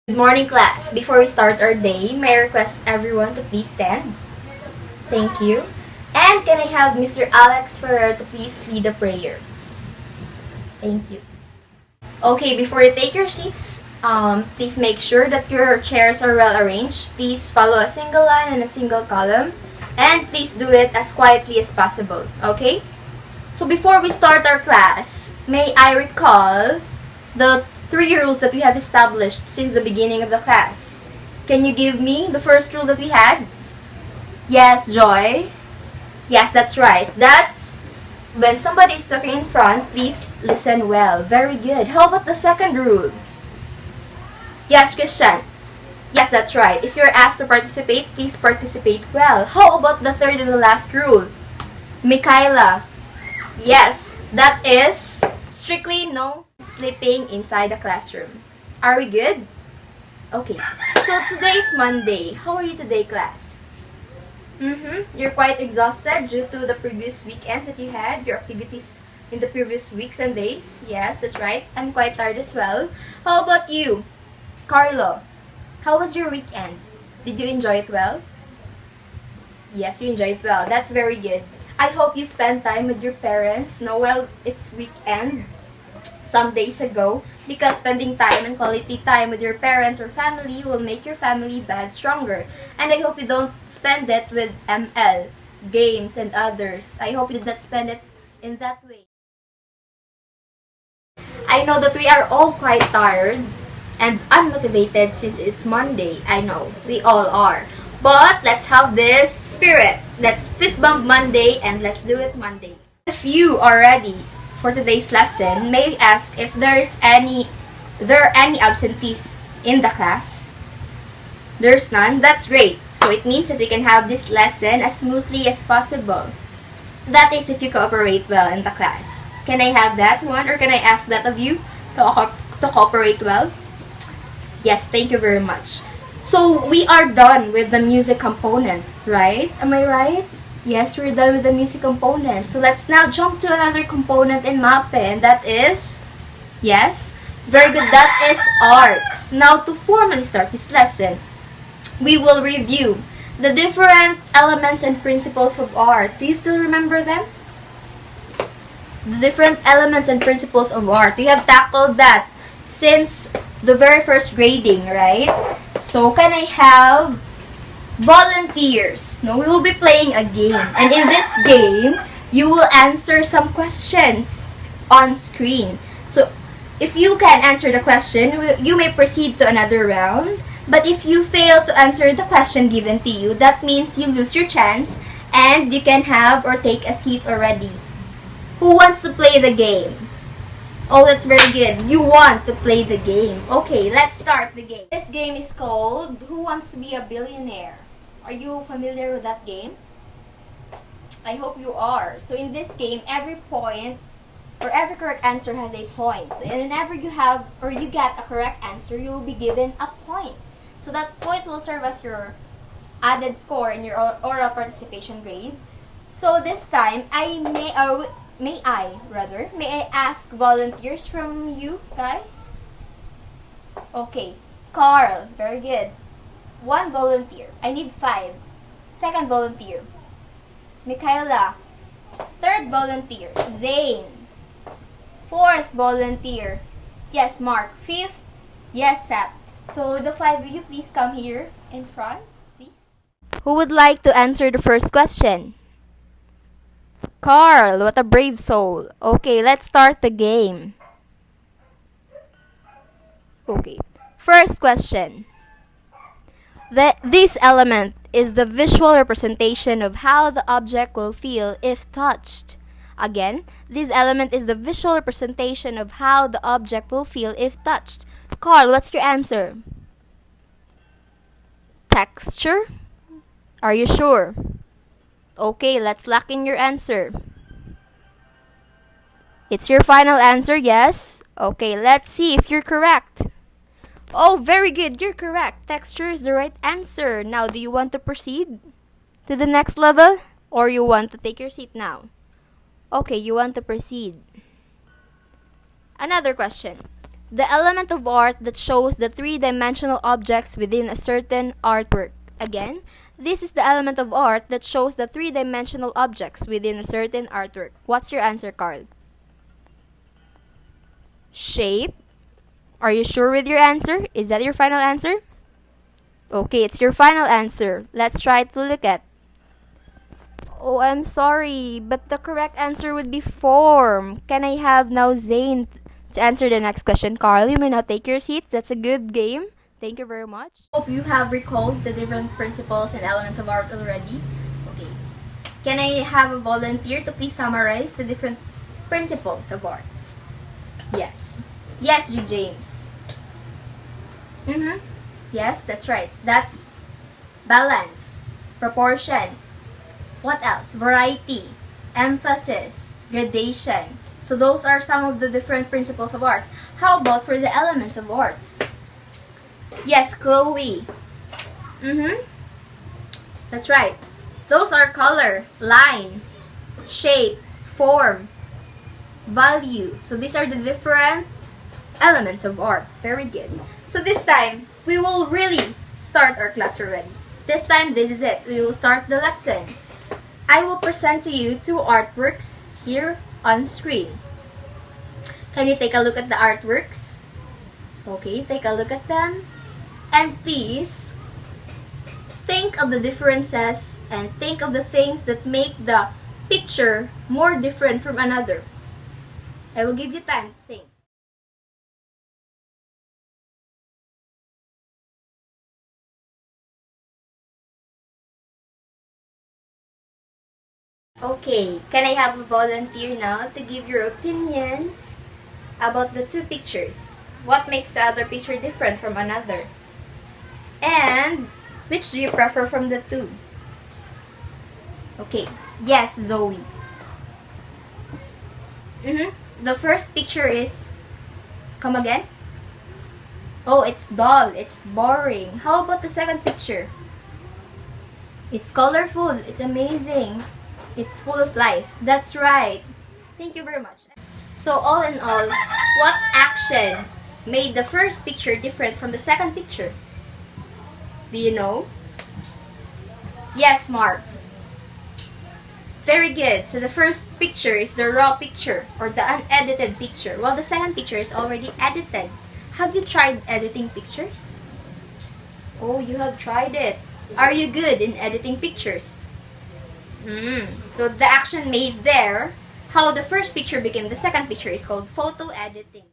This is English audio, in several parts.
Good morning, class. Before we start our day, may I request everyone to please stand? Thank you. And can I have Mr. Alex Ferrer to please lead a prayer? Thank you. Okay, before you take your seats, please make sure that your chairs are well arranged. Please follow a single line and a single column. And please do it as quietly as possible, okay? So before we start our class, may I recall the 3 rules that we have established since the beginning of the class. Can you give me the first rule that we had? Yes, Joy. Yes, that's right. That's when somebody is talking in front, please listen well. Very good. How about the second rule? Yes, Christian. Yes, that's right. If you're asked to participate, please participate well. How about the third and the last rule? Michaela. Yes, that is strictly no sleeping inside the classroom. Are we good? Okay. So today is Monday. How are you today, class? You're quite exhausted due to the previous weekends that you had, your activities in the previous weeks and days. Yes, that's right. I'm quite tired as well. How about you, Carlo? How was your weekend? Did you enjoy it well? Yes, you enjoyed it well. That's very good. I hope you spend time with your parents. No, well, it's weekend some days ago because spending time and quality time with your parents or family will make your family bond stronger. And I hope you don't spend it with ML, games, and others. I hope you did not spend it in that way. I know that we are all quite tired and unmotivated since it's Monday. I know, we all are. But let's have this spirit. Let's fist bump Monday and let's do it Monday. If you are ready for today's lesson, may I ask if there are any absentees in the class? There's none? That's great. So it means that we can have this lesson as smoothly as possible. That is if you cooperate well in the class. Can I have that one, or can I ask that of you to cooperate well? Yes, thank you very much. So we are done with the music component, right? Am I right? Yes, we're done with the music component. So let's now jump to another component in MAPE, and that is, yes, very good, that is arts. Now to formally start this lesson, we will review the different elements and principles of art. Do you still remember them? The different elements and principles of art. We have tackled that since the very first grading, right? So can I have volunteers? No, we will be playing a game. And in this game, you will answer some questions on screen. So if you can answer the question, you may proceed to another round. But if you fail to answer the question given to you, that means you lose your chance and you can have or take a seat already. Who wants to play the game? Oh, that's very good. You want to play the game. Okay, let's start the game. This game is called Who Wants to Be a Billionaire? Are you familiar with that game? I hope you are. So in this game, every point or every correct answer has a point. So whenever you have or you get a correct answer, you will be given a point. So that point will serve as your added score in your oral participation grade. So this time, may I ask volunteers from you guys? Okay. Carl, very good. 1 volunteer. I need 5. Second volunteer. Michaela. Third volunteer. Zane. Fourth volunteer. Yes, Mark. Fifth. Yes, Sap. So the 5 of you, please come here in front, please. Who would like to answer the first question? Carl, what a brave soul. Okay, let's start the game. Okay. First question. This element is the visual representation of how the object will feel if touched. Again, this element is the visual representation of how the object will feel if touched. Carl, what's your answer? Texture? Are you sure? Okay, let's lock in your answer. It's your final answer, yes? Okay, let's see if you're correct. Oh, very good, you're correct. Texture is the right answer. Now, do you want to proceed to the next level? Or you want to take your seat now? Okay, you want to proceed. Another question. The element of art that shows the three-dimensional objects within a certain artwork. Again, this is the element of art that shows the three-dimensional objects within a certain artwork. What's your answer, Carl? Shape. Are you sure with your answer? Is that your final answer? Okay, it's your final answer. Let's try to look at. Oh, I'm sorry, but the correct answer would be form. Can I have now Zane to answer the next question? Carl, you may now take your seat. That's a good game. Thank you very much. Hope you have recalled the different principles and elements of art already. Okay. Can I have a volunteer to please summarize the different principles of arts? Yes. Yes, G. James. Yes, that's right. That's balance, proportion. What else? Variety, emphasis, gradation. So those are some of the different principles of arts. How about for the elements of arts? Yes, Chloe. That's right. Those are color, line, shape, form, value. So these are the different elements of art. Very good. So this time, we will really start our class already. This time, this is it. We will start the lesson. I will present to you two artworks here on screen. Can you take a look at the artworks? Okay, take a look at them. And please, think of the differences and think of the things that make the picture more different from another. I will give you time to think. Okay, can I have a volunteer now to give your opinions about the two pictures? What makes the other picture different from another? And which do you prefer from the two? Okay, yes, Zoe. The first picture is... Come again? Oh, it's dull. It's boring. How about the second picture? It's colorful. It's amazing. It's full of life. That's right. Thank you very much. So all in all, what action made the first picture different from the second picture? Do you know? Yes, Mark. Very good. So the first picture is the raw picture or the unedited picture, while the second picture is already edited. Have you tried editing pictures? Oh, you have tried it. Are you good in editing pictures? So the action made there, how the first picture became the second picture, is called photo editing.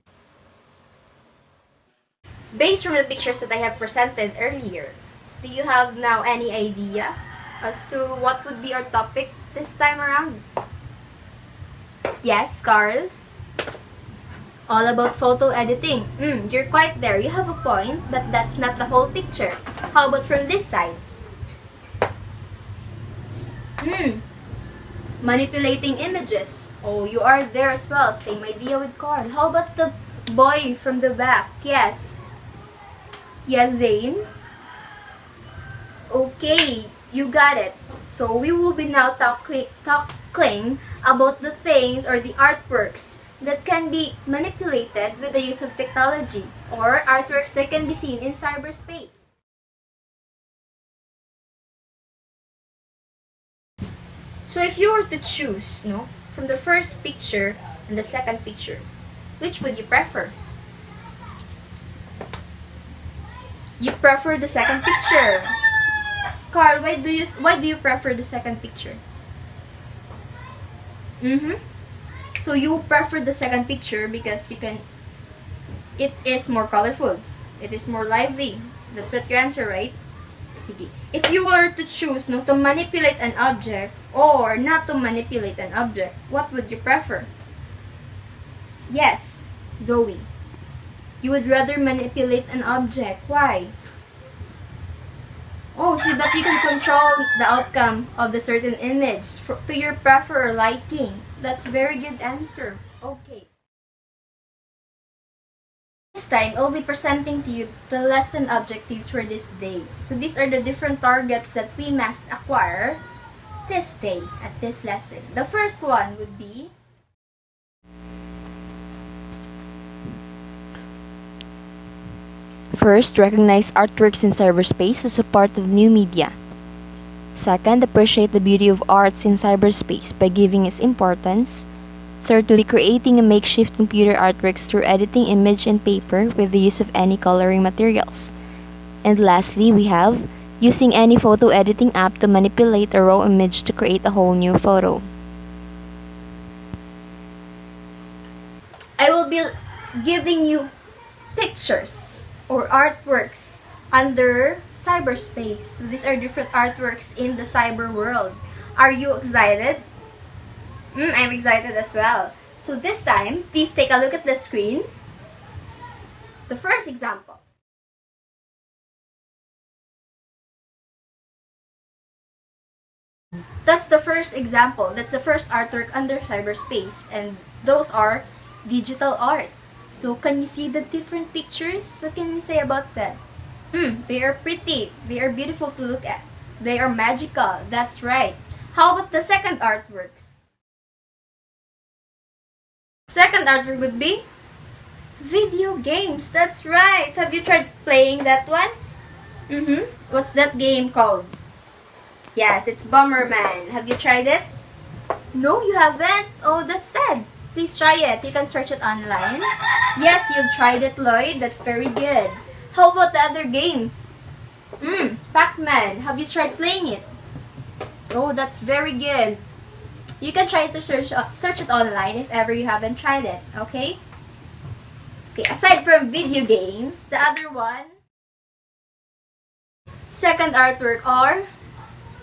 Based from the pictures that I have presented earlier, do you have now any idea as to what would be our topic this time around? Yes, Carl? All about photo editing. You're quite there. You have a point, but that's not the whole picture. How about from this side? Manipulating images. Oh, you are there as well. Same idea with Carl. How about the boy from the back? Yes. Yes, Zane? Okay, you got it. So we will be now talking about the things or the artworks that can be manipulated with the use of technology, or artworks that can be seen in cyberspace. So if you were to choose, from the first picture and the second picture, which would you prefer? You prefer the second picture. Carl, why do you prefer the second picture? So you prefer the second picture because it is more colorful. It is more lively. That's what your answer, right? Sige. If you were to choose to manipulate an object or not to manipulate an object, what would you prefer? Yes, Zoe. You would rather manipulate an object. Why? Oh, so that you can control the outcome of the certain image to your prefer or liking. That's a very good answer. Okay. This time, I'll be presenting to you the lesson objectives for this day. So these are the different targets that we must acquire this day at this lesson. The first one would be First, recognize artworks in cyberspace as a part of new media. Second, appreciate the beauty of arts in cyberspace by giving its importance. Third, to be creating a makeshift computer artworks through editing image and paper with the use of any coloring materials. And lastly, we have using any photo editing app to manipulate a raw image to create a whole new photo. I will be giving you pictures or artworks under cyberspace. So these are different artworks in the cyber world. Are you excited? I'm excited as well. So this time, please take a look at the screen. The first example. That's the first example. That's the first artwork under cyberspace. And those are digital art. So can you see the different pictures? What can we say about them? They are pretty. They are beautiful to look at. They are magical. That's right. How about the second artworks? Second artwork would be video games. That's right. Have you tried playing that one? What's that game called? Yes, it's Bomberman. Have you tried it? No, you haven't? Oh, that's sad. Please try it. You can search it online. Yes, you've tried it, Lloyd. That's very good. How about the other game? Pac-Man. Have you tried playing it? Oh, that's very good. You can try to search it online if ever you haven't tried it. Okay? Okay, aside from video games, the other one, second artwork are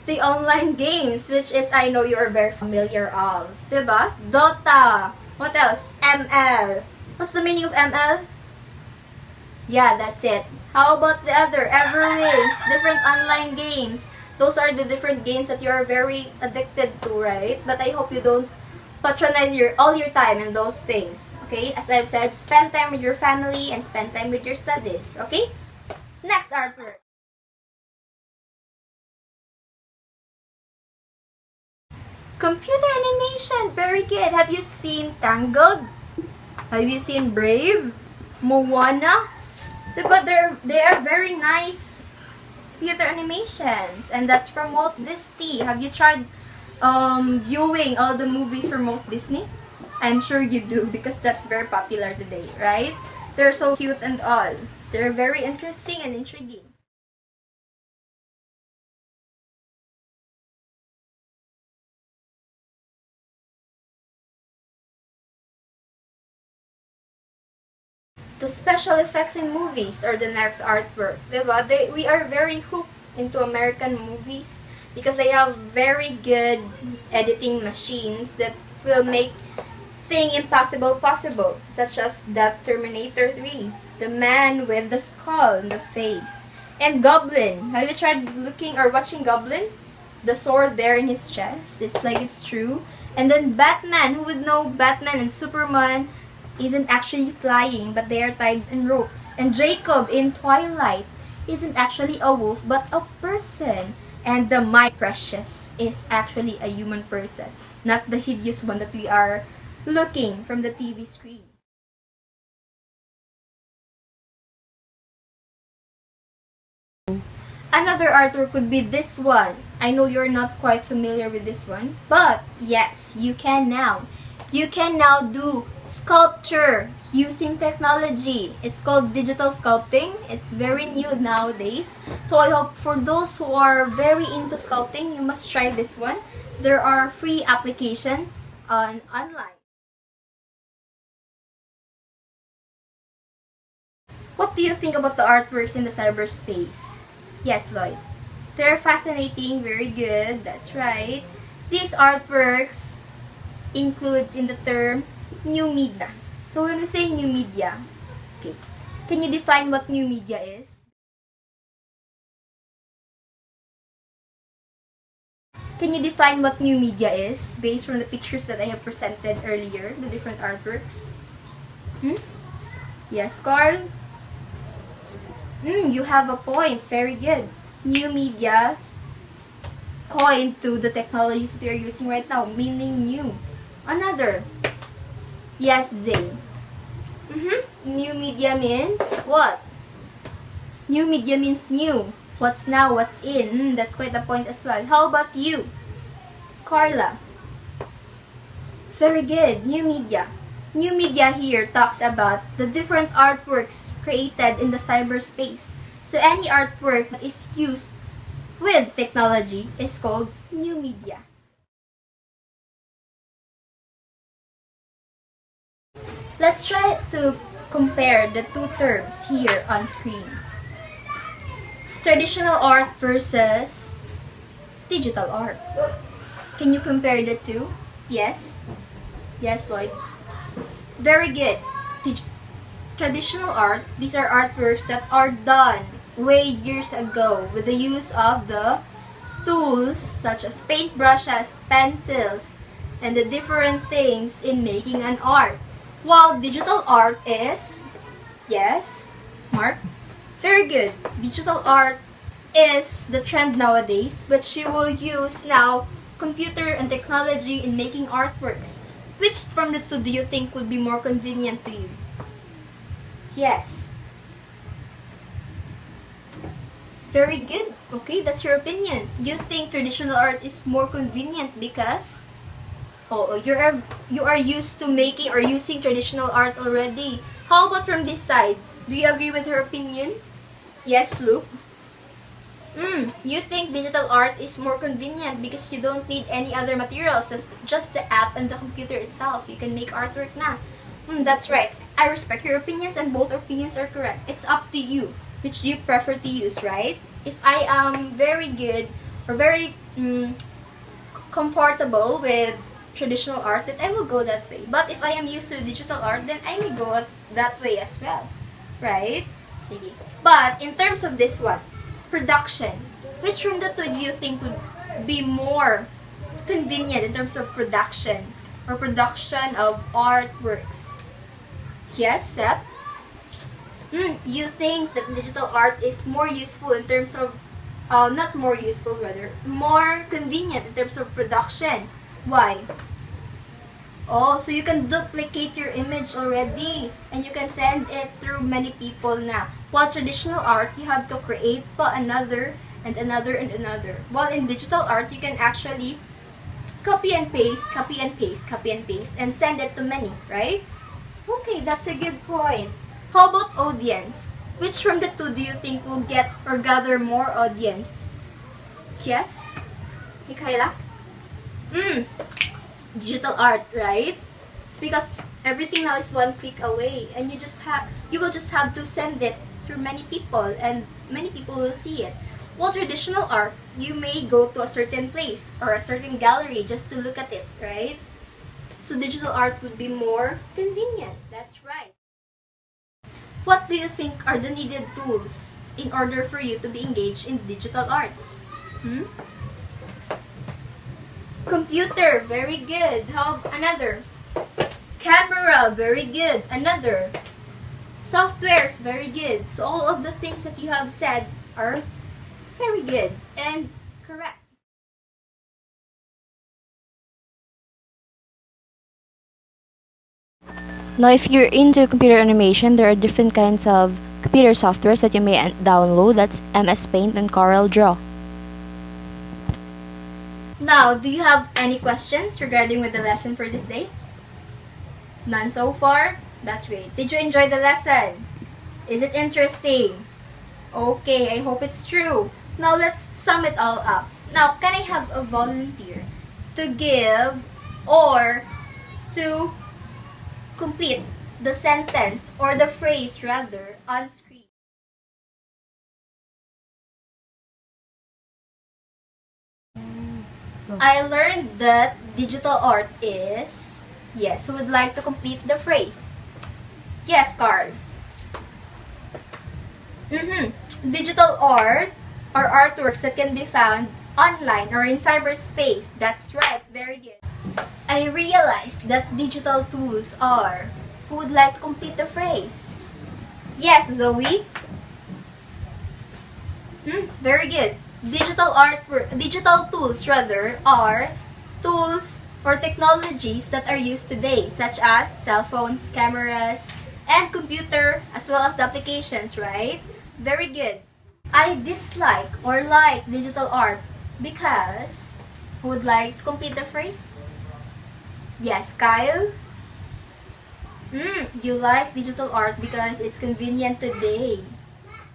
the online games, which is I know you are very familiar of. Diba? Dota. What else? ML. What's the meaning of ML? Yeah, that's it. How about the other? Everwings. Different online games. Those are the different games that you are very addicted to, right? But I hope you don't patronize all your time in those things. Okay? As I've said, spend time with your family and spend time with your studies. Okay? Next artwork. Computer animation. Very good. Have you seen Tangled? Have you seen Brave? Moana? But they are very nice computer animations. And that's from Walt Disney. Have you tried viewing all the movies from Walt Disney? I'm sure you do because that's very popular today, right? They're so cute and all. They're very interesting and intriguing. The special effects in movies are the next artwork. Diba? We are very hooked into American movies because they have very good editing machines that will make thing impossible possible, such as that Terminator 3, the man with the skull in the face, and Goblin. Have you tried looking or watching Goblin? The sword there in his chest, it's like it's true. And then Batman, who would know Batman and Superman isn't actually flying, but they are tied in ropes. And Jacob in Twilight isn't actually a wolf, but a person. And the My Precious is actually a human person, not the hideous one that we are looking from the TV screen. Another artwork would be this one. I know you're not quite familiar with this one, but yes, you can now. You can now do sculpture using technology. It's called digital sculpting. It's very new nowadays. So I hope for those who are very into sculpting, you must try this one. There are free applications online. What do you think about the artworks in the cyberspace? Yes, Lloyd. They're fascinating, very good, that's right. These artworks includes in the term new media. So when we say new media, okay, can you define what new media is? Can you define what new media is based from the pictures that I have presented earlier, the different artworks? Yes, Carl? You have a point. Very good. New media coined to the technologies we are using right now, meaning new. Another. Yes, Zane. New media means what? New media means new. What's now, what's in. That's quite a point as well. How about you, Carla? Very good. New media. New media here talks about the different artworks created in the cyberspace. So any artwork that is used with technology is called new media. Let's try to compare the two terms here on screen. Traditional art versus digital art. Can you compare the two? Yes? Yes, Lloyd. Very good. Traditional art, these are artworks that are done way years ago with the use of the tools such as paintbrushes, pencils, and the different things in making an art. While digital art is, yes, Mark? Very good. Digital art is the trend nowadays, which you will use now computer and technology in making artworks. Which from the two do you think would be more convenient to you? Yes. Very good. Okay, that's your opinion. You think traditional art is more convenient because you are used to making or using traditional art already. How about from this side? Do you agree with her opinion? Yes, Luke. You think digital art is more convenient because you don't need any other materials, just the app and the computer itself. You can make artwork na. That's right. I respect your opinions and both opinions are correct. It's up to you which you prefer to use, right? If I am very good or very comfortable with traditional art, then I will go that way. But if I am used to digital art, then I may go that way as well. Right? Sige. But in terms of this one, production, which from the two do you think would be more convenient in terms of production or production of artworks? Yes, Seth? You think that digital art is more useful in terms of, not more useful rather, more convenient in terms of production. Why? Oh, so you can duplicate your image already and you can send it through many people na. While traditional art, you have to create pa another and another and another. While in digital art, you can actually copy and paste, copy and paste, copy and paste, and send it to many, right? Okay, that's a good point. How about audience? Which from the two do you think will get or gather more audience? Yes? Hygeia? Digital art, right? It's because everything now is one click away and you will just have to send it through many people and many people will see it. While traditional art, you may go to a certain place or a certain gallery just to look at it, right? So digital art would be more convenient. That's right. What do you think are the needed tools in order for you to be engaged in digital art? Computer, very good. How another? Camera, very good. Another. Softwares, very good. So all of the things that you have said are very good and correct. Now, if you're into computer animation, there are different kinds of computer softwares that you may download. That's MS Paint and Corel Draw. Now, do you have any questions regarding with the lesson for this day? None so far? That's great. Did you enjoy the lesson? Is it interesting? Okay, I hope it's true. Now, let's sum it all up. Now, can I have a volunteer to give or to complete the sentence or the phrase rather on screen? I learned that digital art is... Yes, who would like to complete the phrase? Yes, Carl. Digital art are artworks that can be found online or in cyberspace. That's right, very good. I realized that digital tools are... Who would like to complete the phrase? Yes, Zoe? Very good. Digital tools rather are tools or technologies that are used today, such as cell phones, cameras, and computer, as well as the applications, right? Very good. I dislike or like digital art because who would like to complete the phrase? Yes, Kyle. You like digital art because it's convenient today.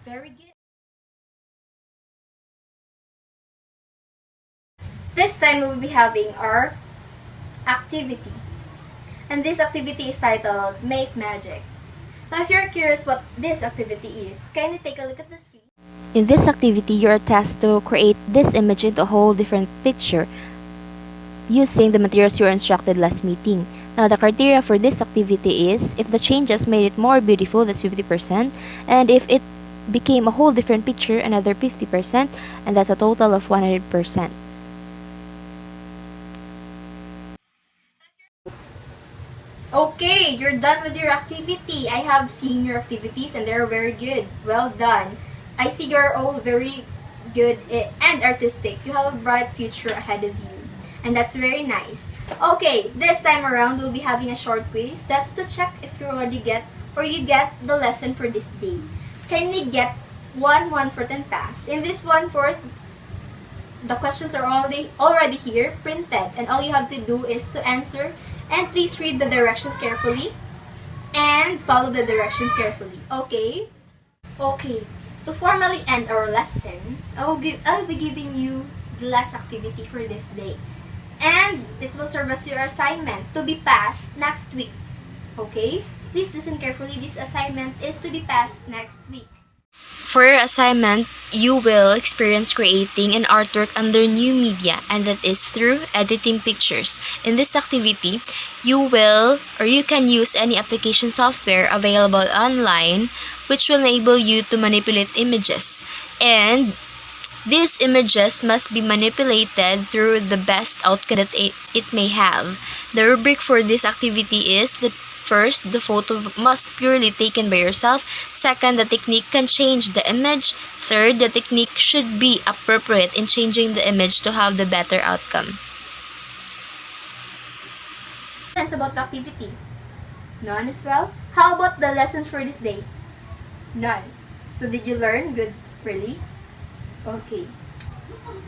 Very good. This time we will be having our activity. And this activity is titled Make Magic. Now if you're curious what this activity is, can you take a look at the screen? In this activity, you are tasked to create this image into a whole different picture using the materials you were instructed last meeting. Now, the criteria for this activity is if the changes made it more beautiful, that's 50%, and if it became a whole different picture, another 50%, and that's a total of 100%. Okay, you're done with your activity. I have seen your activities and they're very good. Well done. I see you're all very good and artistic. You have a bright future ahead of you. And that's very nice. Okay, this time around we'll be having a short quiz. That's to check if you already get or you get the lesson for this day. Kindly get 1/4 and pass. In this 1/4, the questions are already here, printed, and all you have to do is to answer. And please read the directions carefully and follow the directions carefully. Okay? Okay. To formally end our lesson, I'll be giving you the last activity for this day. And it will serve as your assignment to be passed next week. Okay? Please listen carefully. This assignment is to be passed next week. For your assignment, you will experience creating an artwork under new media, and that is through editing pictures. In this activity, you can use any application software available online which will enable you to manipulate images. And these images must be manipulated through the best outcome that it may have. The rubric for this activity is that first, the photo must purely taken by yourself. Second, the technique can change the image. Third, the technique should be appropriate in changing the image to have the better outcome. Sense about the activity? None as well? How about the lessons for this day? None. So did you learn? Good, really? Okay.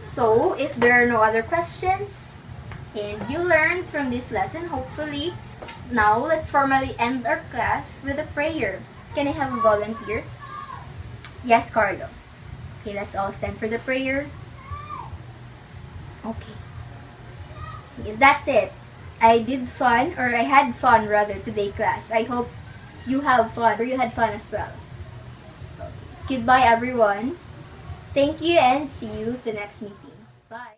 So, if there are no other questions, and you learned from this lesson, hopefully, now let's formally end our class with a prayer. Can I have a volunteer? Yes, Carlo. Okay, let's all stand for the prayer. Okay. See, that's it. I had fun rather today, class. I hope you have fun or you had fun as well. Goodbye, everyone. Thank you and see you the next meeting. Bye.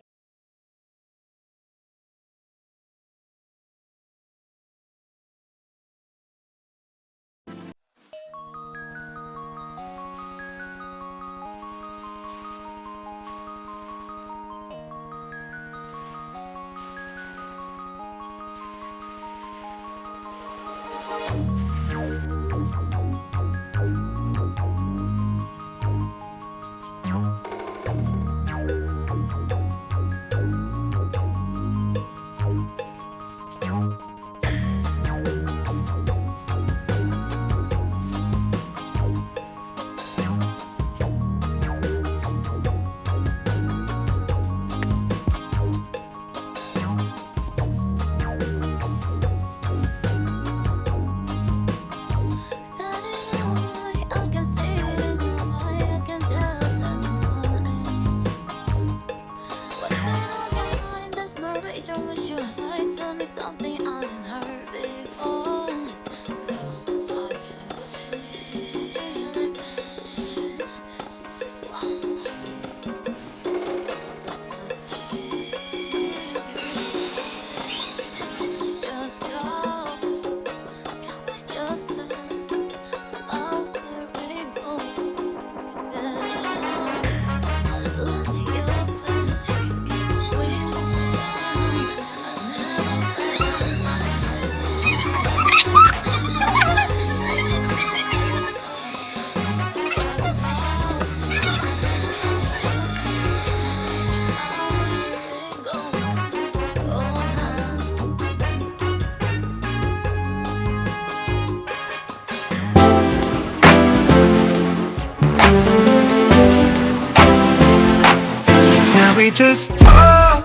we just talk?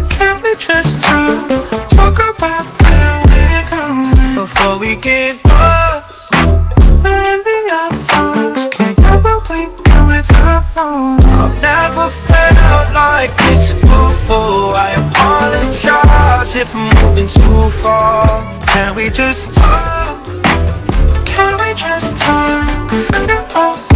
Can we just talk about where we're going before we get lost? And the other folks can't get what we do without knowing. I've never felt like this before. I apologize if I'm moving too far. Can we just talk? Can we just talk? Figure out